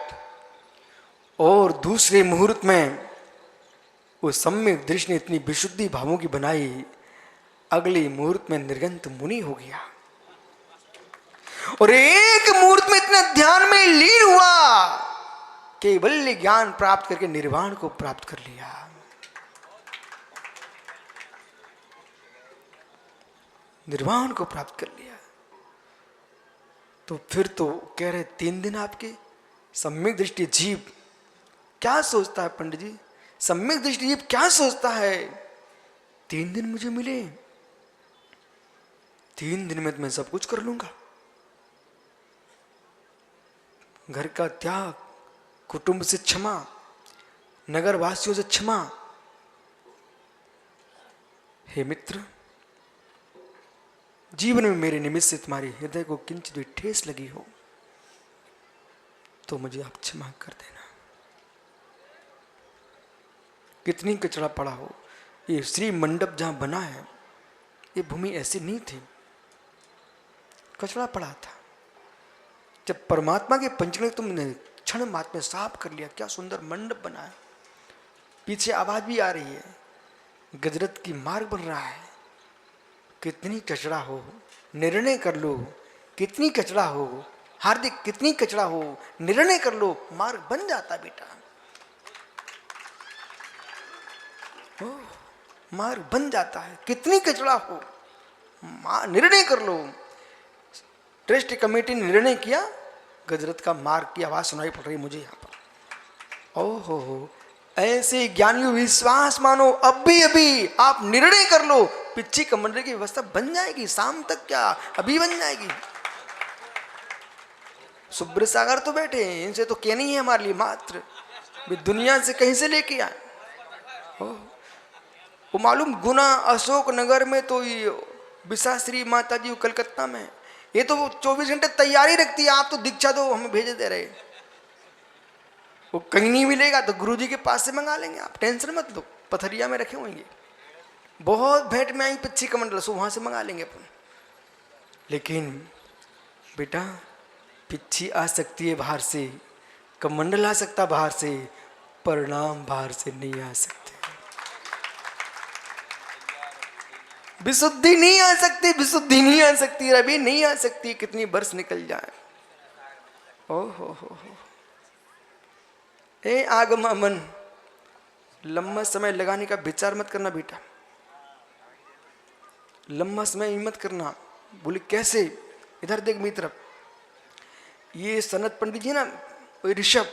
और दूसरे मुहूर्त में वो सम्यक दृष्टि ने इतनी विशुद्धि भावों की बनाई, अगले मुहूर्त में निर्गंत मुनि हो गया। और 1 मुहूर्त में इतना ध्यान में लीन हुआ, केवल ज्ञान प्राप्त करके निर्वाण को प्राप्त कर लिया। निर्वाण को प्राप्त कर लिया। तो फिर तो कह रहे 3 दिन आपके। सम्यक दृष्टि जीव क्या सोचता है पंडित जी, सम्यक दृष्टि जीव क्या सोचता है, 3 दिन मुझे मिले, 3 दिन में तो मैं सब कुछ कर लूंगा। घर का त्याग, कुटुंब से क्षमा, नगर वासियों से क्षमा। हे मित्र, जीवन में मेरे निमित्त से तुम्हारी हृदय को किंचित भी ठेस लगी हो तो मुझे आप क्षमा कर देना। कितनी कचरा पड़ा हो, ये श्री मंडप जहां बना है, ये भूमि ऐसी नहीं थी, कचरा पड़ा था। जब परमात्मा के पंचन तुमने क्षण मात्र में साफ कर लिया, क्या सुंदर मंडप बना है। पीछे आवाज भी आ रही है, गजरत की मार्ग बन रहा है। कितनी कचरा हो, निर्णय कर लो, कितनी कचरा हो हार्दिक, कितनी कचरा हो, निर्णय कर लो, मार्ग बन जाता बेटा। मार्ग बन जाता है, कितनी कचरा हो, निर्णय कर लो। ट्रस्ट कमेटी ने निर्णय किया, गजरत का मार्ग की आवाज सुनाई पड़ रही मुझे यहाँ पर। ओहो, ऐसे ज्ञानियों विश्वास मानो, अभी आप निर्णय कर लो, पिच्ची कमंडल की व्यवस्था बन जाएगी। शाम तक क्या, अभी बन जाएगी। सुब्र सागर तो बैठे हैं, इनसे तो कहना ही है हमारे लिए मात्र, वे दुनिया से कहीं से लेके आए। वो मालूम गुना अशोक नगर में तो ये विशाश्री माता जी कलकत्ता में, ये तो 24 घंटे तैयारी रखती है। आप तो दीक्षा दो, हमें भेजे दे रहे। वो कहीं नहीं मिलेगा तो गुरुजी के पास से मंगा लेंगे, आप टेंशन मत लो, पथरिया में रखे होंगे, बहुत भेंट में आई पिच्छी कमंडल, सो वहां से मंगा लेंगे अपन। लेकिन बेटा पिच्छी आ सकती है बाहर से, कमंडल आ सकता बाहर से, परिणाम बाहर से नहीं आ सकते, विशुद्धि नहीं आ सकती, विशुद्धि नहीं आ सकती रवि, नहीं आ सकती, कितनी वर्ष निकल जाए। ओ हो ए आगम मन, लंबा समय लगाने का विचार मत करना बेटा, लंबा समय मत करना। बोले कैसे? इधर देख मेरी तरफ, ये सनत पंडित जी ना, वो ऋषभ,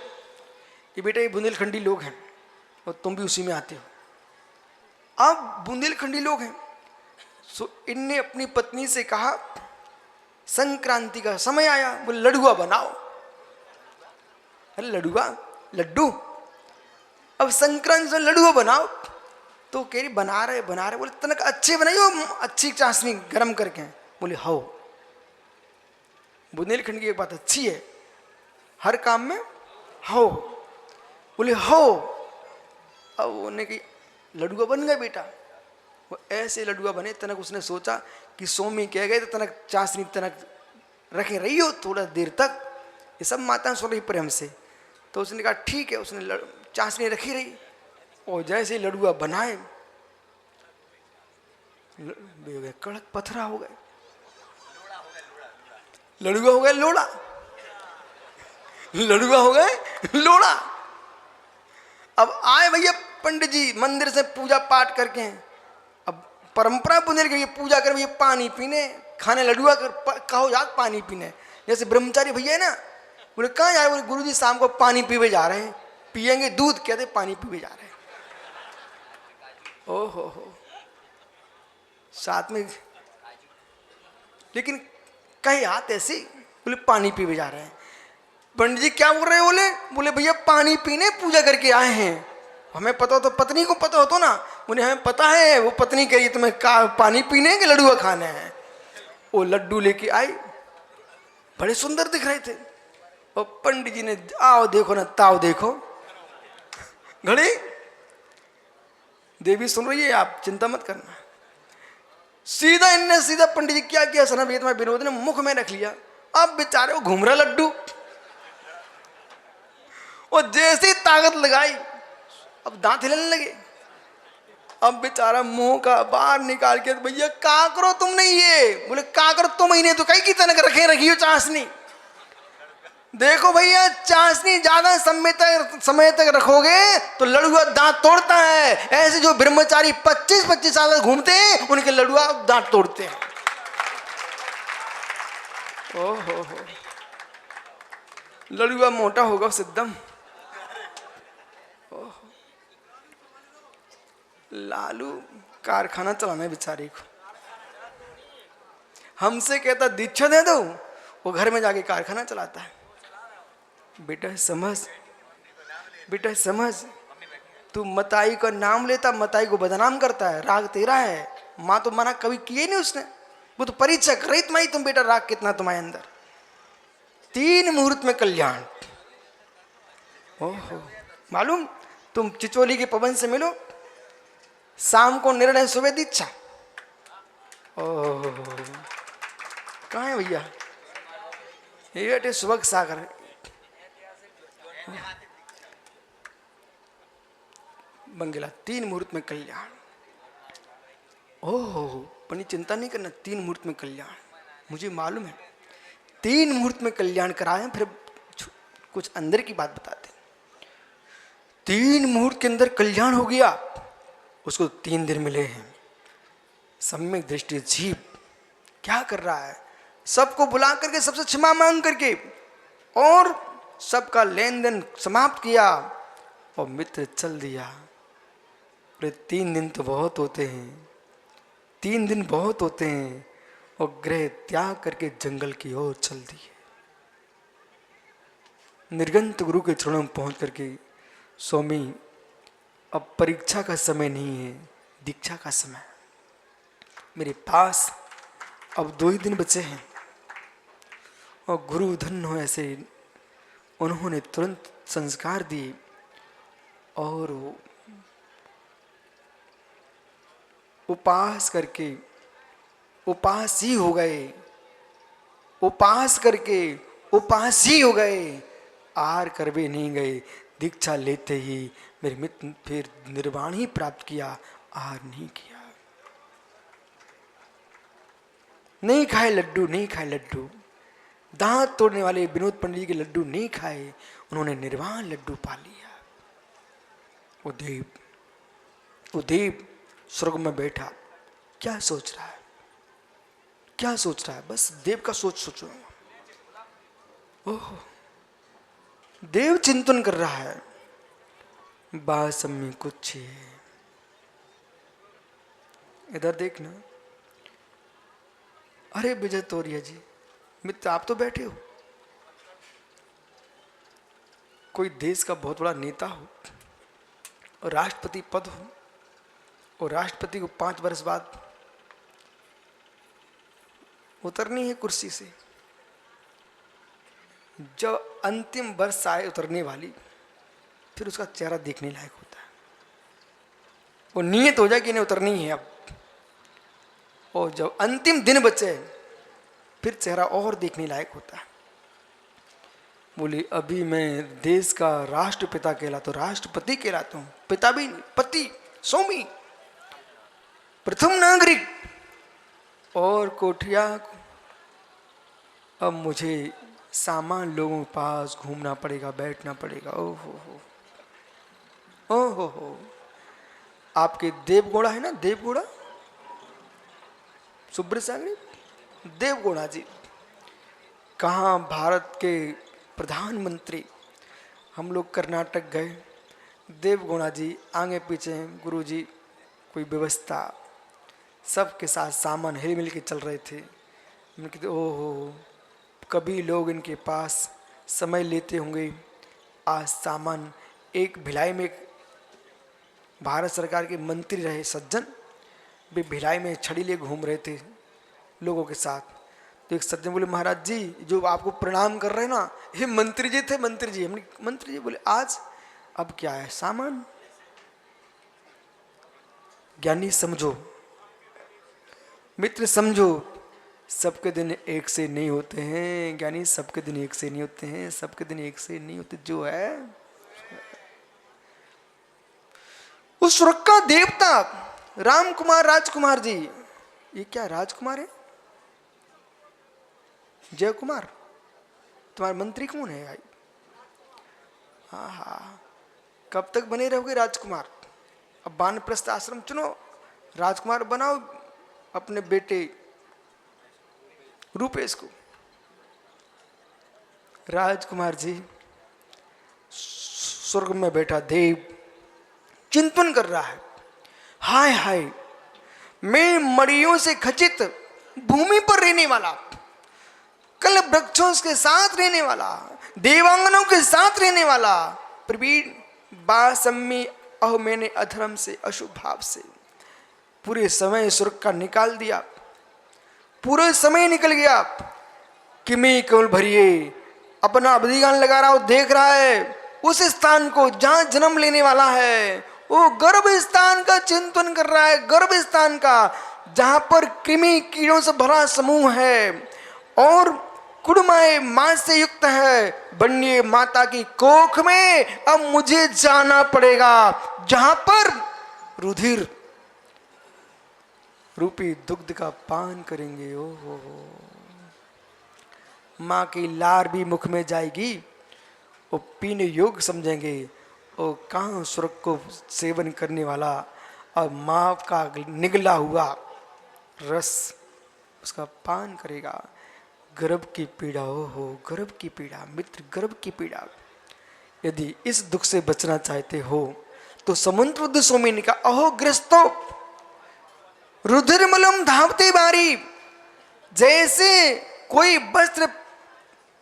ये बेटा ये बुंदेलखंडी लोग हैं और तुम भी उसी में आते हो। अब बुंदेलखंडी लोग हैं, सो इनने अपनी पत्नी से कहा संक्रांति का समय आया, बोले लडुआ बनाओ। अरे लडुआ, लड्डू, अब संक्रांति से लडुआ बनाओ। तो कह रही बना रहे, बोले तनक अच्छे बनाइयो, अच्छी चाशनी गरम करके। बोले हो, बुंदेलखंड की एक बात अच्छी है, हर काम में हो। बोले हो। अब उन्होंने की लडुआ बन गया बेटा, वो ऐसे लडुआ बने, तनक उसने सोचा कि सोमी कह गए तो तनक चाशनी तनक रखे रही हो थोड़ा देर तक, ये सब माताएं सुन रही प्रेम से। तो उसने कहा ठीक है, उसने चाशनी रखी रही, और जैसे लडुआ बनाए कड़क पथरा हो गए, लडुआ हो गए लोड़ा, लडुआ हो गए लोड़ा। अब आए भैया पंडित जी मंदिर से पूजा पाठ करके, अब परंपरा बुंदेल के पूजा कर भैया पानी पीने, खाने लडुआ कर कहो याद पानी पीने। जैसे ब्रह्मचारी भैया है ना, बोले कहाँ जा रहे? बोले गुरुजी शाम को पानी पीवे जा रहे हैं, पियेंगे दूध, कहते पानी पीवे जा रहे हैं। ओ हो साथ में, लेकिन कहीं हाथ ऐसी, बोले पानी पीवे जा रहे हैं। पंडित जी क्या बोल रहे हो? बोले भैया पानी पीने पूजा करके आए हैं। हमें पता हो तो पत्नी को पता हो तो ना। बोले हमें पता है, वो पत्नी कह रही तुम्हें पानी पीने के लड्डू खाने हैं। वो लड्डू लेके आई, बड़े सुंदर दिख रहे थे, और पंडित जी ने आओ देखो ना ताओ देखो, घड़ी देवी सुन रही है, आप चिंता मत करना। सीधा इनने सीधा पंडित जी क्या किया, सना वेद में विनोद ने मुख में रख लिया। अब बेचारे वो घूम रहा लड्डू, और जैसी ताकत लगाई अब दांत हिलने लगे। अब बेचारा मुंह का बाहर निकाल के, भैया का करो तुमने ये? बोले का करो तुम ही नहीं तो कई की तनक रखी हो चाशनी। देखो भैया चाशनी ज्यादा समय तक रखोगे तो लड़ुआ दांत तोड़ता है। ऐसे जो ब्रह्मचारी 25-25 साल घूमते हैं उनके लड़ुआ दांत तोड़ते हैं। ओहो लड़ुआ मोटा होगा सिद्धम। लालू कारखाना चलाना है बेचारे को, हमसे कहता दीक्षा दे दो, वो घर में जाके कारखाना चलाता है। बेटा समझ, बेटा समझ, तू मताई का नाम लेता, मताई को बदनाम करता है, राग तेरा है। माँ तो मना कभी किए नहीं उसने, वो तो परीक्षा कर रही तुम्हारी, तुम बेटा राग कितना तुम्हारे अंदर। 3 मुहूर्त में कल्याण। ओहो मालूम, तुम चिचोली के पवन से मिलो, शाम को निर्णय, सुबह दीक्षा। ओह कहाँ है भैया ये बेटे? सुबह सागर बंगला, 3 मुहूर्त में कल्याण। ओह पनी चिंता नहीं करना, 3 मुहूर्त में कल्याण। मुझे मालूम है 3 मुहूर्त में कल्याण कराए। फिर कुछ अंदर की बात बताते। 3 मुहूर्त के अंदर कल्याण हो गया, उसको 3 दिन मिले हैं। सम्यक दृष्टि जीव क्या कर रहा है? सबको बुला करके, सबसे क्षमा मांग करके, और सबका लेन देन समाप्त किया, और मित्र चल दिया। 3 दिन तो बहुत होते हैं, 3 दिन बहुत होते हैं, और गृह त्याग करके जंगल की ओर चल दिए। निर्गंत गुरु के चरणों में पहुंच करके, स्वामी अब परीक्षा का समय नहीं है, दीक्षा का समय। मेरे पास अब 2 ही दिन बचे हैं। और गुरु धन्य हो ऐसे, उन्होंने तुरंत संस्कार दिए और वो उपास करके उपासी हो गए, उपास करके उपासी हो गए, आहार कर भी नहीं गए। दीक्षा लेते ही मेरे मित्र फिर निर्वाण ही प्राप्त किया, आहार नहीं किया। नहीं खाए लड्डू, नहीं खाए लड्डू, दांत तोड़ने वाले विनोद पंडित जी के लड्डू नहीं खाए, उन्होंने निर्वाण लड्डू पा लिया। वो देव स्वर्ग में बैठा, क्या सोच रहा है, क्या सोच रहा है? बस देव का सोचो। ओह, देव चिंतन कर रहा है, बासम में कुछ है। इधर देखना, अरे विजय तोरिया जी मित्र, आप तो बैठे हो, कोई देश का बहुत बड़ा नेता हो और राष्ट्रपति पद हो, और राष्ट्रपति को 5 वर्ष बाद उतरनी है कुर्सी से। जब अंतिम वर्ष आए उतरने वाली, फिर उसका चेहरा देखने लायक होता है। वो नियत हो जाए कि इन्हें उतरनी है अब, और जब अंतिम दिन बचे फिर चेहरा और देखने लायक होता है। बोली अभी मैं देश का राष्ट्रपिता कहलाता हूं, राष्ट्रपति कहलाता हूं, पिता भी नहीं, पति, स्वामी, प्रथम नागरिक और कोठिया। अब मुझे सामान लोगों के पास घूमना पड़ेगा, बैठना पड़ेगा। ओहो, आपके देवगौड़ा है ना, देवगौड़ा सुब्रत सागरी, देवगौड़ा जी कहाँ भारत के प्रधानमंत्री। हम लोग कर्नाटक गए, देवगौड़ा जी आगे पीछे, गुरु जी कोई व्यवस्था, सबके साथ सामान हिल मिल के चल रहे थे। मैंने कहते ओहो, कभी लोग इनके पास समय लेते होंगे। आज सामान, एक भिलाई में एक भारत सरकार के मंत्री रहे सज्जन, वे भिलाई में छड़ी लिए घूम रहे थे लोगों के साथ। तो एक सज्जन बोले महाराज जी जो आपको प्रणाम कर रहे हैं ना, ये मंत्री जी थे, मंत्री जी। हमने मंत्री जी बोले आज अब क्या है, सामान। ज्ञानी समझो, मित्र समझो, सबके दिन एक से नहीं होते हैं। ज्ञानी सबके दिन एक से नहीं होते हैं, सबके दिन एक से नहीं होते। जो है उस स्वर्ग का देवता राम कुमार राजकुमार जी, ये क्या राजकुमार है? जय कुमार, तुम्हारे मंत्री कौन है भाई? हाँ, कब तक बने रहोगे राजकुमार? अब वानप्रस्थ आश्रम चुनो, राजकुमार बनाओ अपने बेटे रूपेश को। राजकुमार जी स्वर्ग में बैठा देव चिंतन कर रहा है, हाय हाय, मैं मड़ियों से खचित भूमि पर रहने वाला, कल वृक्षों के साथ रहने वाला, देवांगनों के साथ रहने वाला, प्रवीण बासम्मी अहो, मैंने अधर्म से, अशुभ भाव से पूरे समय स्वर्ग का निकाल दिया, पूरे समय निकल गया। कि मैं केवल भरिए अपना अवधिगान लगा रहा हूं, देख रहा है उस स्थान को जहां जन्म लेने वाला है, वो गर्भ स्थान का चिंतन कर रहा है, गर्भ स्थान का जहां पर कृमि कीड़ों से भरा समूह है और कुड़माए मां से युक्त है, बन्य माता की कोख में अब मुझे जाना पड़ेगा, जहां पर रुधिर रूपी दुग्ध का पान करेंगे। ओ हो, माँ की लार भी मुख में जाएगी, वो पीने योग्य समझेंगे। वो कहाँ स्वर्ग को सेवन करने वाला और माँ का निगला हुआ रस उसका पान करेगा। गर्भ की पीड़ा, हो गर्भ की पीड़ा, मित्र गर्भ की पीड़ा। यदि इस दुख से बचना चाहते हो तो समुद्र स्वामी ने कहा, अहो ग्रस्तो रुधिरमलम धावते बारी, जैसे कोई वस्त्र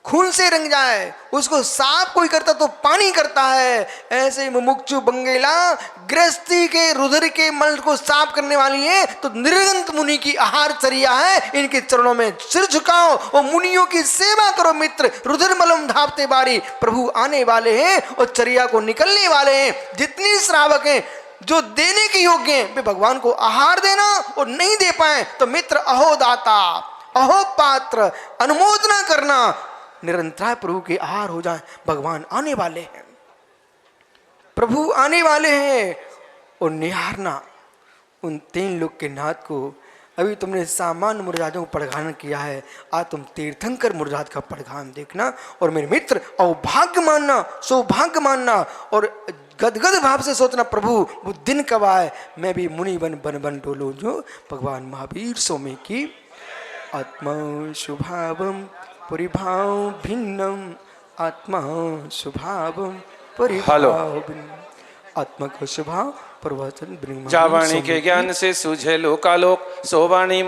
खून से रंग जाए, उसको साफ कोई करता तो पानी करता है, ऐसे मुमुक्षु बंगेला गृहस्थी के रुधिर के मल को साफ करने वाली है तो निर्गंत मुनि की आहार चर्या है। इनके चरणों में सिर झुकाओ और मुनियों की सेवा करो मित्र। रुधिर मलम ढापते बारी प्रभु आने वाले हैं और चर्या को निकलने वाले हैं। जितनी श्रावक हैं जो देने के योग्य हैं वे भगवान को आहार देना, और नहीं दे पाए तो मित्र अहो दाता, अहो पात्र, अनुमोदना करना, निरंतर प्रभु के आहार हो जाए। भगवान आने वाले हैं, प्रभु आने वाले हैं। और निहारना उन 3 लोग के नाथ को। अभी तुमने सामान्य मुरजादों को पड़घान किया है, आज तुम तीर्थंकर मुरजाद का पड़घान देखना। और मेरे मित्र अवभाग्य मानना, सौभाग्य मानना और गदगद भाव से सोचना, प्रभु वो दिन कब आए मैं भी मुनि बन बन बन डोलूं। जो भगवान महावीर स्वामी की आत्मा शुभावम परिभाव भिन्नम, आत्मा स्वभावम परिभाव भिन्नम, आत्मा का स्वभाव प्रवचन ब्रह्म।
जावाणी के ज्ञान से सूझे लोकालोक, सोवाणी